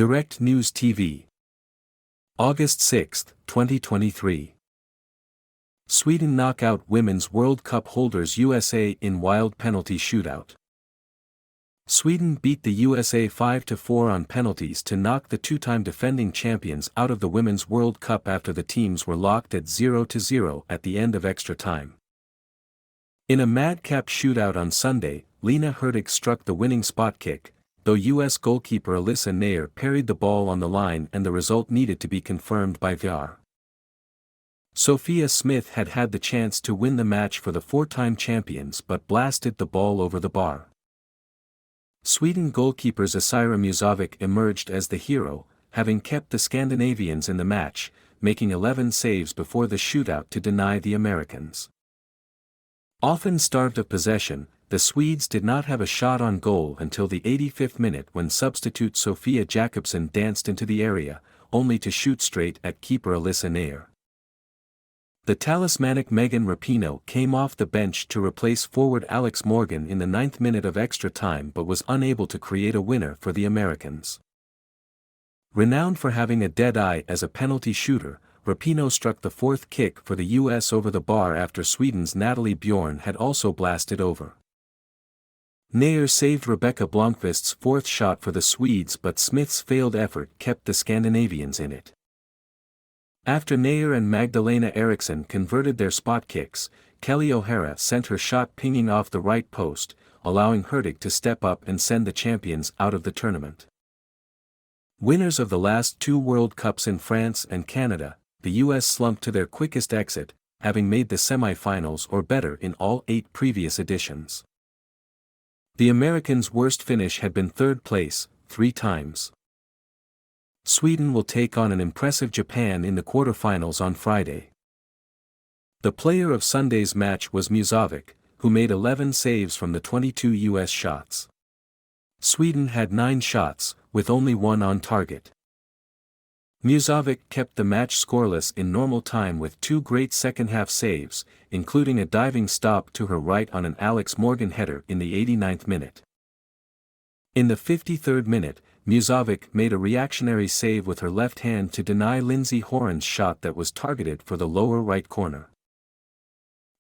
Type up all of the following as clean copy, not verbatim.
Direct News TV. August 6, 2023. Sweden knock out Women's World Cup holders USA in wild penalty shootout. Sweden beat the USA 5-4 on penalties to knock the two-time defending champions out of the Women's World Cup after the teams were locked at 0-0 at the end of extra time. In a madcap shootout on Sunday, Lena Hurtig struck the winning spot kick, though U.S. goalkeeper Alyssa Naeher parried the ball on the line and the result needed to be confirmed by VAR. Sophia Smith had had the chance to win the match for the four-time champions but blasted the ball over the bar. Sweden goalkeeper Zecira Musovic emerged as the hero, having kept the Scandinavians in the match, making 11 saves before the shootout to deny the Americans. Often starved of possession, the Swedes did not have a shot on goal until the 85th minute when substitute Sofia Jakobsson danced into the area, only to shoot straight at keeper Alyssa Naeher. The talismanic Megan Rapinoe came off the bench to replace forward Alex Morgan in the 9th minute of extra time but was unable to create a winner for the Americans. Renowned for having a dead eye as a penalty shooter, Rapinoe struck the fourth kick for the U.S. over the bar after Sweden's Natalie Bjorn had also blasted over. Naeher saved Rebecca Blomqvist's fourth shot for the Swedes but Smith's failed effort kept the Scandinavians in it. After Naeher and Magdalena Eriksson converted their spot kicks, Kelly O'Hara sent her shot pinging off the right post, allowing Hurtig to step up and send the champions out of the tournament. Winners of the last two World Cups in France and Canada, the U.S. slumped to their quickest exit, having made the semi-finals or better in all 8 previous editions. The Americans' worst finish had been third place, 3 times. Sweden will take on an impressive Japan in the quarterfinals on Friday. The player of Sunday's match was Musovic, who made 11 saves from the 22 U.S. shots. Sweden had 9 shots, with only 1 on target. Musovic kept the match scoreless in normal time with 2 great second-half saves, including a diving stop to her right on an Alex Morgan header in the 89th minute. In the 53rd minute, Musovic made a reactionary save with her left hand to deny Lindsey Horan's shot that was targeted for the lower right corner.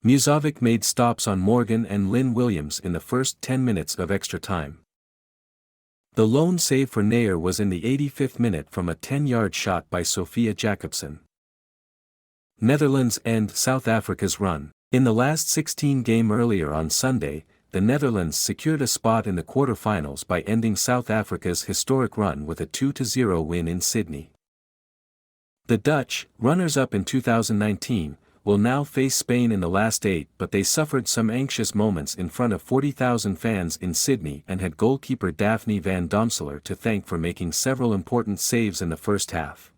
Musovic made stops on Morgan and Lynn Williams in the first 10 minutes of extra time. The lone save for Naeher was in the 85th minute from a 10-yard shot by Sofia Jakobsson. Netherlands end South Africa's run. In the last 16 game earlier on Sunday, the Netherlands secured a spot in the quarterfinals by ending South Africa's historic run with a 2-0 win in Sydney. The Dutch, runners-up in 2019, will now face Spain in the last 8 but they suffered some anxious moments in front of 40,000 fans in Sydney and had goalkeeper Daphne van Domselaar to thank for making several important saves in the first half.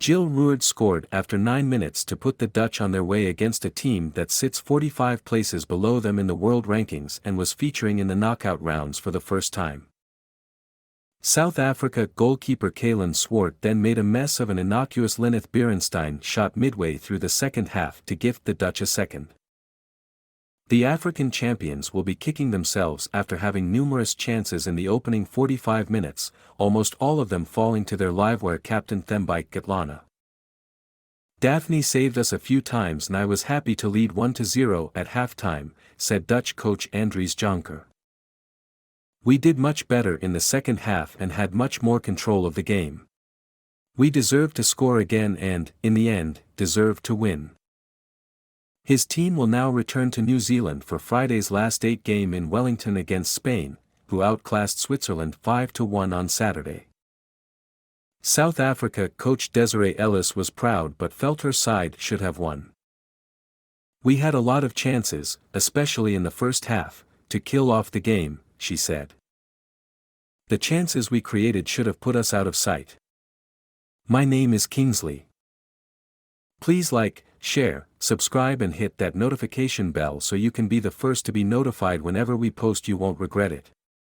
Jill Roord scored after 9 minutes to put the Dutch on their way against a team that sits 45 places below them in the world rankings and was featuring in the knockout rounds for the first time. South Africa goalkeeper Kalen Swart then made a mess of an innocuous Lenneth Beerenstein shot midway through the second half to gift the Dutch a second. The African champions will be kicking themselves after having numerous chances in the opening 45 minutes, almost all of them falling to their livewire captain Thembeke Gatlana. Daphne saved us a few times and I was happy to lead 1-0 at halftime, said Dutch coach Andries Jonker. We did much better in the second half and had much more control of the game. We deserved to score again and, in the end, deserved to win. His team will now return to New Zealand for Friday's last 8 game in Wellington against Spain, who outclassed Switzerland 5-1 on Saturday. South Africa coach Desiree Ellis was proud but felt her side should have won. We had a lot of chances, especially in the first half, to kill off the game, she said. The chances we created should have put us out of sight. My name is Kingsley. Please like, share, subscribe and hit that notification bell so you can be the first to be notified whenever we post. You won't regret it.